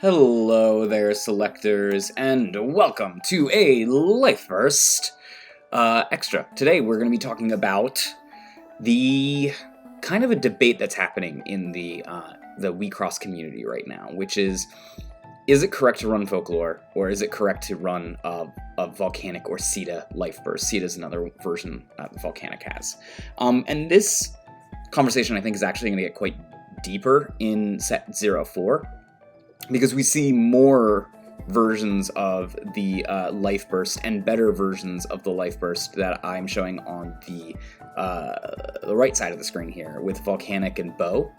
Hello there, selectors, and welcome to a Lifeburst Extra. Today we're going to be talking about the kind of a debate that's happening in the Wixoss community right now, which is it correct to run folklore, or is it correct to run a volcanic or Sita Lifeburst? Sita is another version that volcanic has. And this conversation, I think, is actually going to get quite deeper in set 04. Because we see more versions of the Lifeburst and better versions of the Lifeburst that I'm showing on the right side of the screen here with Volcanic and Bow.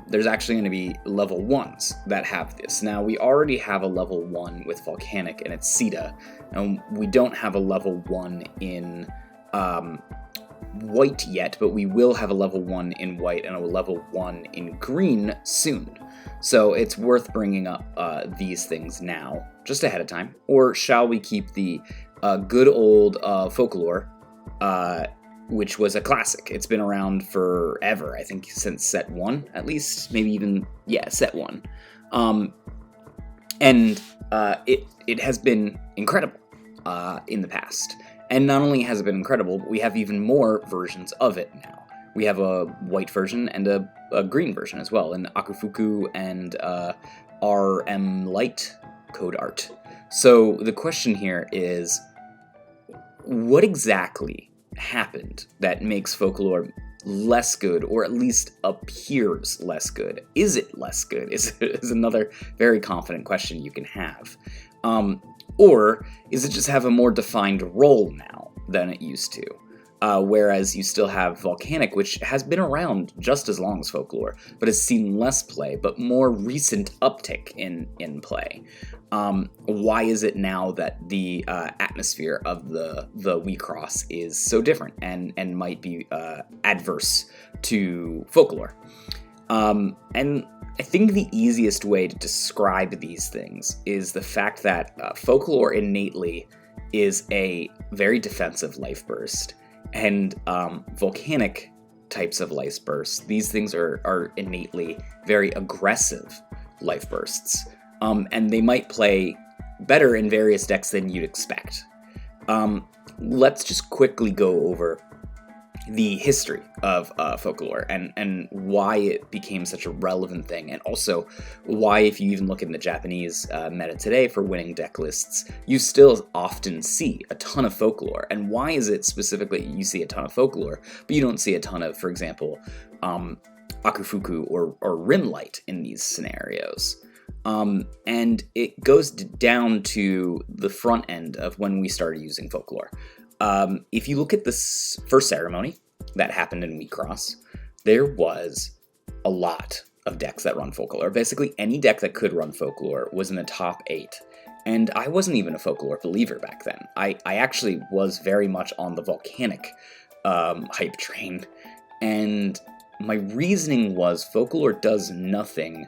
There's actually going to be level 1s that have this. Now, we already have a level 1 with Volcanic, and it's Sita, and we don't have a level 1 in White yet, but we will have a level 1 in White and a level 1 in Green soon. So it's worth bringing up these things now, just ahead of time. Or shall we keep the good old folklore, which was a classic? It's been around forever, I think since set 1, at least. Maybe even, set 1. And it has been incredible in the past. And not only has it been incredible, but we have even more versions of it now. We have a white version and a green version as well, in Akufuku and RM Light code art. So the question here is, what exactly happened that makes folklore less good, or at least appears less good? Is it less good? Is another very confident question you can have. Or is it just have a more defined role now than it used to? Whereas you still have Volcanic, which has been around just as long as folklore, but has seen less play, but more recent uptick in play. Why is it now that the atmosphere of the Wixoss is so different and might be adverse to folklore? And I think the easiest way to describe these things is the fact that folklore innately is a very defensive Lifeburst, and volcanic types of Lifebursts, these things are innately very aggressive Lifebursts, and they might play better in various decks than you'd expect. Let's just quickly go over the history of folklore and why it became such a relevant thing, and also why, if you even look in the Japanese meta today for winning deck lists, you still often see a ton of folklore. And why is it specifically you see a ton of folklore, but you don't see a ton of, for example, Akufuku or Rim Light in these scenarios? And it goes down to the front end of when we started using folklore. If you look at this first ceremony that happened in Wixoss, there was a lot of decks that run folklore. Basically, any deck that could run folklore was in the top 8. And I wasn't even a folklore believer back then. I actually was very much on the volcanic hype train. And my reasoning was folklore does nothing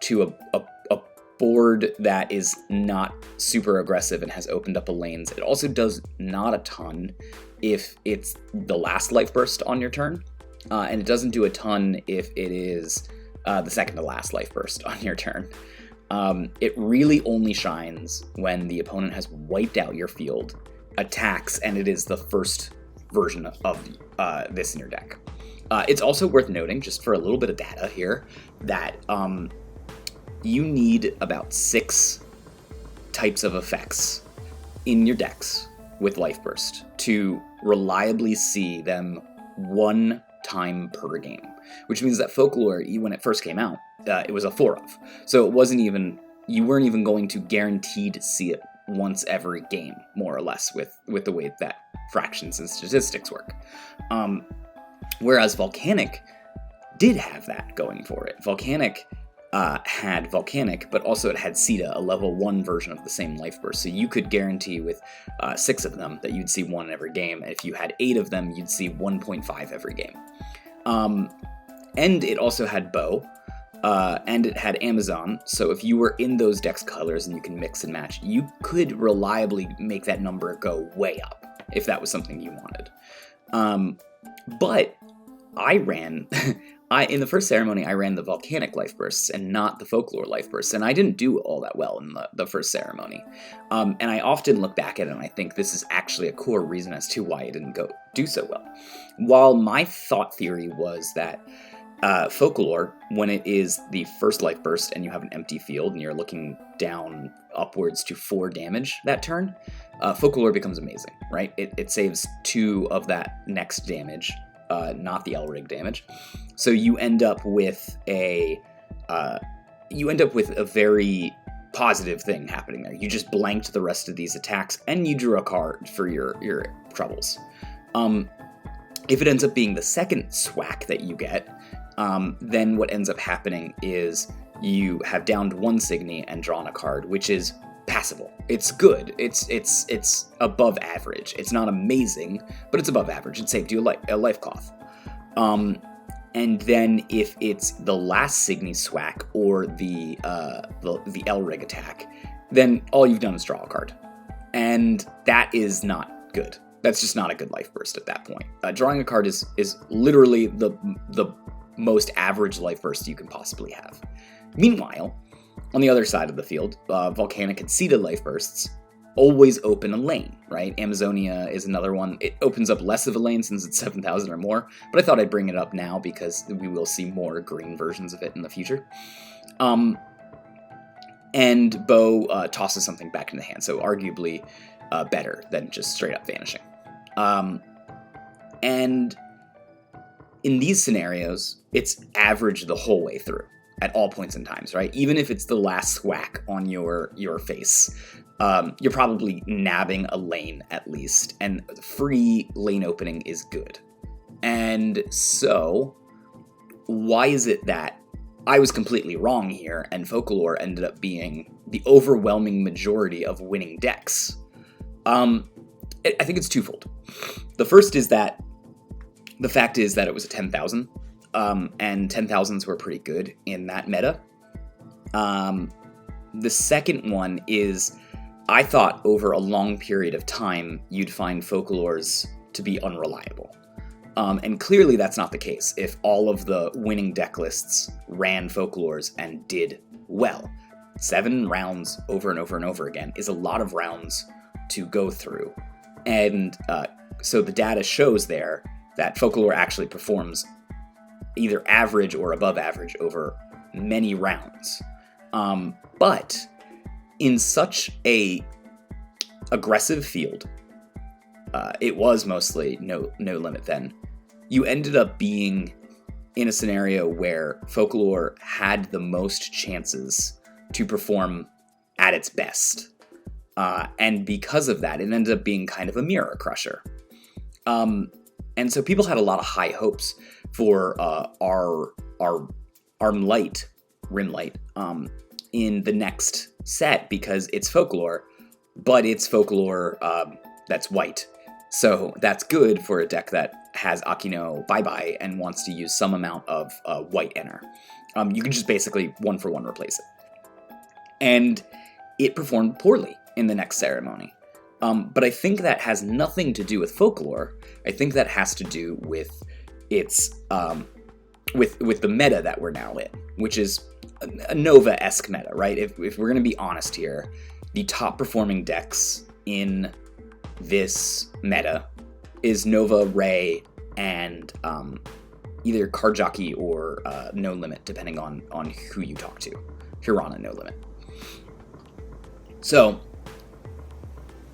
to a board that is not super aggressive and has opened up a lanes. It also does not a ton if it's the last Lifeburst on your turn, and it doesn't do a ton if it is the second to last Lifeburst on your turn. It really only shines when the opponent has wiped out your field, attacks, and it is the first version of this in your deck. It's also worth noting, just for a little bit of data here, that you need about 6 types of effects in your decks with Lifeburst to reliably see them 1 time per game, which means that folklore, when it first came out, it was a 4 of. So it wasn't even, you weren't even going to guaranteed see it once every game, more or less, with the way that fractions and statistics work. Whereas Volcanic did have that going for it. Volcanic had Volcanic, but also it had Sita, a level 1 version of the same Lifeburst. So you could guarantee with 6 of them that you'd see 1 every game, and if you had 8 of them, you'd see 1.5 every game. And it also had Bow, and it had Amazon, so if you were in those decks colors and you can mix and match, you could reliably make that number go way up, if that was something you wanted. But I ran In the first ceremony, I ran the volcanic Lifebursts and not the folklore Lifebursts, and I didn't do all that well in the first ceremony. And I often look back at it and I think this is actually a core reason as to why I didn't do so well. While my thought theory was that folklore, when it is the first Lifeburst and you have an empty field and you're looking down upwards to 4 damage that turn, folklore becomes amazing, right? It saves 2 of that next damage, not the Elrig damage. So you end up with a very positive thing happening there. You just blanked the rest of these attacks and you drew a card for your troubles. If it ends up being the second swack that you get, then what ends up happening is you have downed 1 Signy and drawn a card, which is passable. It's good. It's above average. It's not amazing, but it's above average. It saved you a life cloth. And then if it's the last Signy swack or the Elrig attack, then all you've done is draw a card, and that is not good. That's just not a good Lifeburst at that point. Drawing a card is literally the most average Lifeburst you can possibly have. Meanwhile, on the other side of the field, Volcanic and Seeded Lifebursts always open a lane, right? Amazonia is another one. It opens up less of a lane since it's 7,000 or more, but I thought I'd bring it up now because we will see more green versions of it in the future. And Bo tosses something back in the hand, so arguably better than just straight up vanishing. And in these scenarios, it's average the whole way through at all points in times, right? Even if it's the last whack on your face, you're probably nabbing a lane at least, and free lane opening is good. And so, why is it that I was completely wrong here, and Focalor ended up being the overwhelming majority of winning decks? I think it's twofold. The first is that the fact is that it was a 10,000, and 10,000s were pretty good in that meta. The second one is I thought over a long period of time you'd find Focalors to be unreliable. And clearly that's not the case if all of the winning deck lists ran Focalors and did well. 7 rounds over and over and over again is a lot of rounds to go through. And so the data shows there that Focalor actually performs either average or above average over many rounds. But in such a aggressive field, it was mostly no limit then, you ended up being in a scenario where Focalor had the most chances to perform at its best. And because of that, it ended up being kind of a mirror crusher. And so people had a lot of high hopes for our Rim Light, in the next set because it's Focalor, but it's Focalor that's white. So that's good for a deck that has Akino Bye-Bye and wants to use some amount of white enter. You can just basically 1-for-1 replace it. And it performed poorly in the next ceremony. But I think that has nothing to do with Focalor. I think that has to do with its with the meta that we're now in, which is a Nova-esque meta, right? If we're going to be honest here, the top performing decks in this meta is Nova, Ray, and either Card Jockey or No Limit, depending on who you talk to. Hirana, No Limit. So,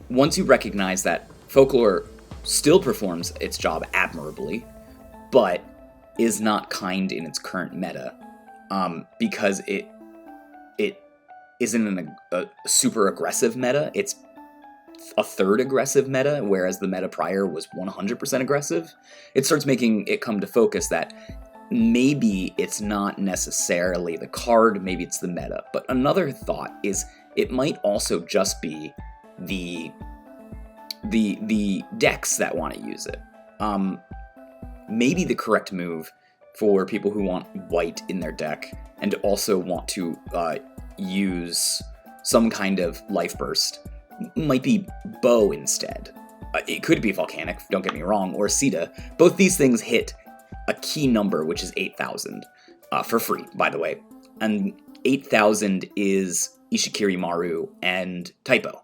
once you recognize that Folklore still performs its job admirably, but is not kind in its current meta, because it isn't a super aggressive meta, it's a third aggressive meta, whereas the meta prior was 100% aggressive, it starts making it come to focus that maybe it's not necessarily the card, maybe it's the meta. But another thought is it might also just be the decks that want to use it. Maybe the correct move for people who want white in their deck and also want to use some kind of Lifeburst might be Bow instead. It could be Volcanic, don't get me wrong, or Sita. Both these things hit a key number, which is 8,000, for free, by the way. And 8,000 is Ishikiri Maru and Typo.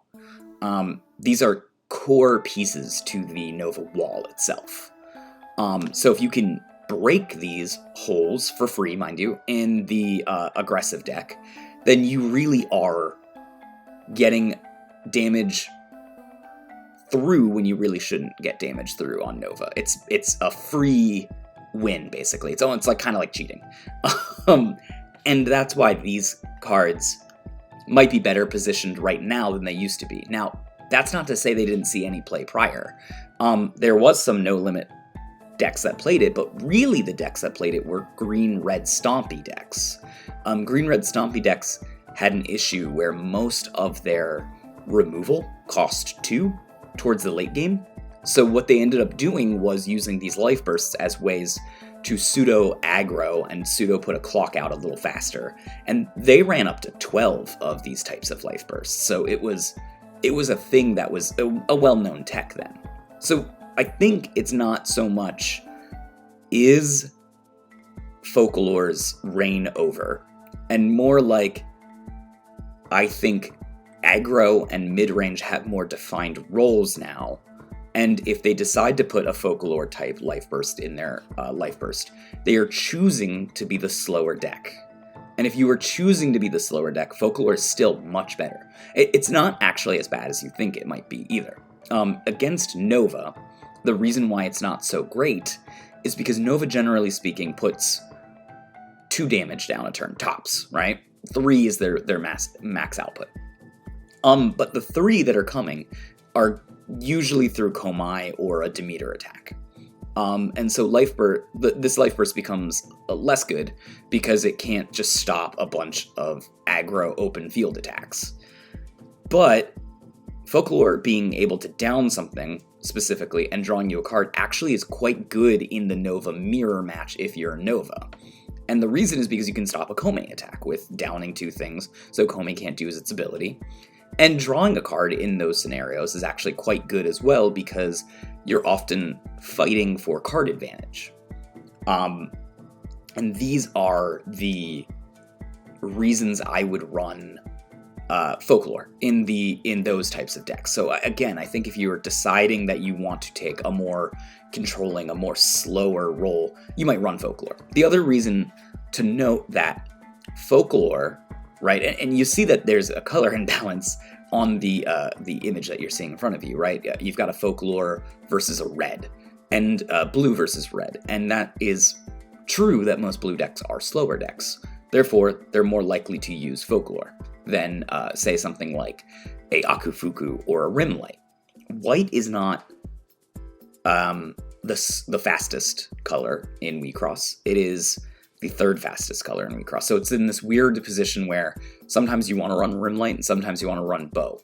These are core pieces to the Nova wall itself. So if you can break these holes for free, mind you, in the aggressive deck, then you really are getting damage through when you really shouldn't get damage through on Nova. It's a free win, basically. It's like kind of like cheating. And that's why these cards might be better positioned right now than they used to be. Now, that's not to say they didn't see any play prior. There was some no-limit decks that played it, but really the decks that played it were green-red stompy decks. Green-red stompy decks had an issue where most of their removal cost 2 towards the late game. So what they ended up doing was using these Lifebursts as ways to pseudo aggro and pseudo put a clock out a little faster. And they ran up to 12 of these types of Lifebursts. So it was a thing that was a well-known tech then. So I think it's not so much is Focalor's reign over, and more like I think aggro and mid-range have more defined roles now, and if they decide to put a Focalor type Lifeburst in their Lifeburst, they are choosing to be the slower deck. And if you are choosing to be the slower deck, Folklore is still much better. It's not actually as bad as you think it might be either. Against Nova, the reason why it's not so great is because Nova, generally speaking, puts 2 damage down a turn, tops, right? 3 is their max output. But the 3 that are coming are usually through Komai or a Demeter attack. And so this Lifeburst becomes less good because it can't just stop a bunch of aggro open field attacks. But Folklore being able to down something specifically and drawing you a card actually is quite good in the Nova mirror match if you're Nova. And the reason is because you can stop a Komai attack with downing 2 things, so Komai can't use its ability. And drawing a card in those scenarios is actually quite good as well because you're often fighting for card advantage. And these are the reasons I would run Folklore in those types of decks. So again, I think if you're deciding that you want to take a more controlling, a more slower role, you might run Folklore. The other reason to note that Folklore, right, and you see that there's a color imbalance on the image that you're seeing in front of you, right? You've got a Folklore versus a red, and blue versus red, and that is true that most blue decks are slower decks. Therefore, they're more likely to use Folklore than, say, something like a Akufuku or a Rimlight. White is not the fastest color in Wixoss. It is the 3rd fastest color in Wixoss. So it's in this weird position where sometimes you want to run Rimlight and sometimes you want to run Bow.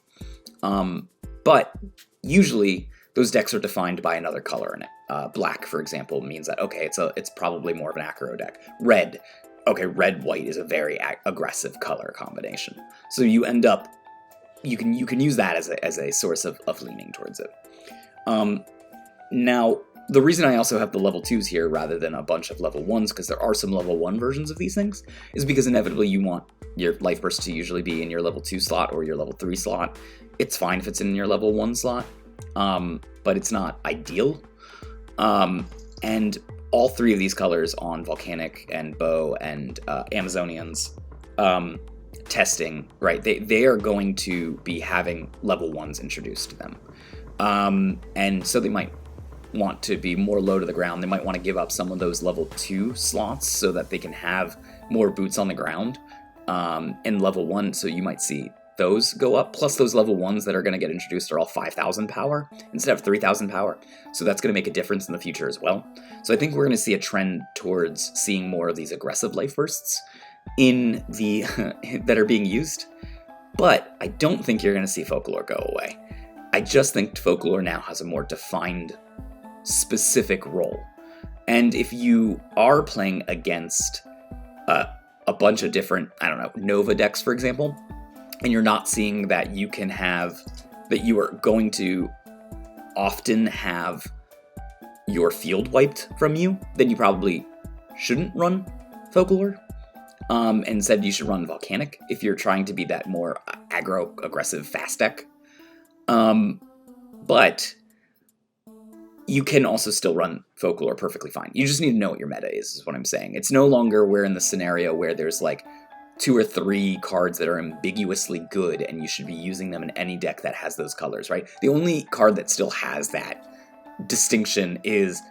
But usually those decks are defined by another color in it. Black, for example, means that, okay, it's probably more of an aggro deck. Red, okay, red-white is a very aggressive color combination. So you end up, you can use that as a source of leaning towards it. Now, the reason I also have the level 2s here rather than a bunch of level 1s, because there are some level 1 versions of these things, is because inevitably you want your Lifeburst to usually be in your level 2 slot or your level 3 slot. It's fine if it's in your level 1 slot, but it's not ideal. And all 3 of these colors on Volcanic and Bow and Amazonians testing, right, they are going to be having level 1s introduced to them. And so they might want to be more low to the ground. They might want to give up some of those level 2 slots so that they can have more boots on the ground in level 1. So you might see those go up. Plus those level 1s that are going to get introduced are all 5,000 power instead of 3,000 power. So that's going to make a difference in the future as well. So I think we're going to see a trend towards seeing more of these aggressive Lifebursts in the that are being used. But I don't think you're going to see Folklore go away. I just think Folklore now has a more defined specific role. And if you are playing against a bunch of different, Nova decks, for example, and you're not seeing that you can have, that you are going to often have your field wiped from you, then you probably shouldn't run Folklore. Instead, you should run Volcanic if you're trying to be that more aggro, aggressive, fast deck. But you can also still run Folklore perfectly fine. You just need to know what your meta is what I'm saying. It's no longer we're in the scenario where there's like 2 or 3 cards that are ambiguously good and you should be using them in any deck that has those colors, right? The only card that still has that distinction is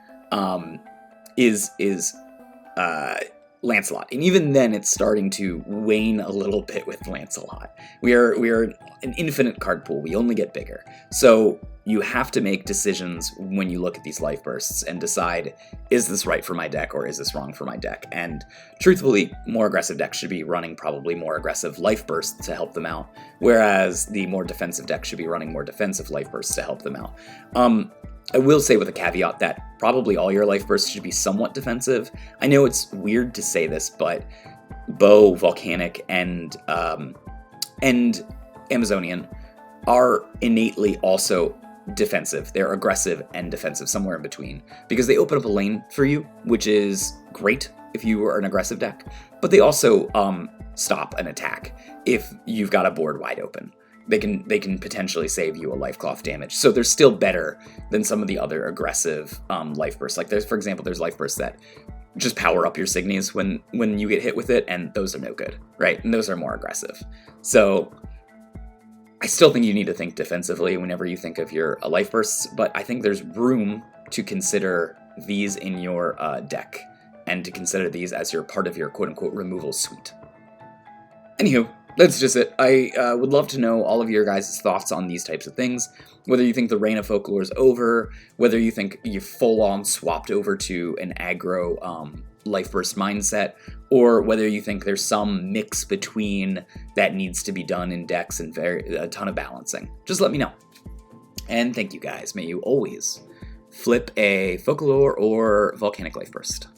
Lancelot, and even then it's starting to wane a little bit with Lancelot. We are an infinite card pool. We only get bigger. So you have to make decisions when you look at these life bursts and decide, is this right for my deck or is this wrong for my deck? And truthfully, more aggressive decks should be running probably more aggressive life bursts to help them out, whereas the more defensive decks should be running more defensive life bursts to help them out. I will say with a caveat that probably all your life bursts should be somewhat defensive. I know it's weird to say this, but Bow, Volcanic, and Amazonian are innately also defensive. They're aggressive and defensive, somewhere in between, because they open up a lane for you, which is great if you are an aggressive deck, but they also stop an attack if you've got a board wide open. They can potentially save you a life cloth damage. So they're still better than some of the other aggressive life bursts. Like there's life bursts that just power up your Signies when you get hit with it, and those are no good, right? And those are more aggressive. So I still think you need to think defensively whenever you think of your life bursts, but I think there's room to consider these in your deck and to consider these as your part of your quote-unquote removal suite. Anywho, that's just it. I would love to know all of your guys' thoughts on these types of things, whether you think the Reign of Focalor is over, whether you think you full-on swapped over to an aggro life burst mindset, or whether you think there's some mix between that needs to be done in decks and a ton of balancing. Just let me know. And thank you guys. May you always flip a Focalor or Volcanic Life Burst.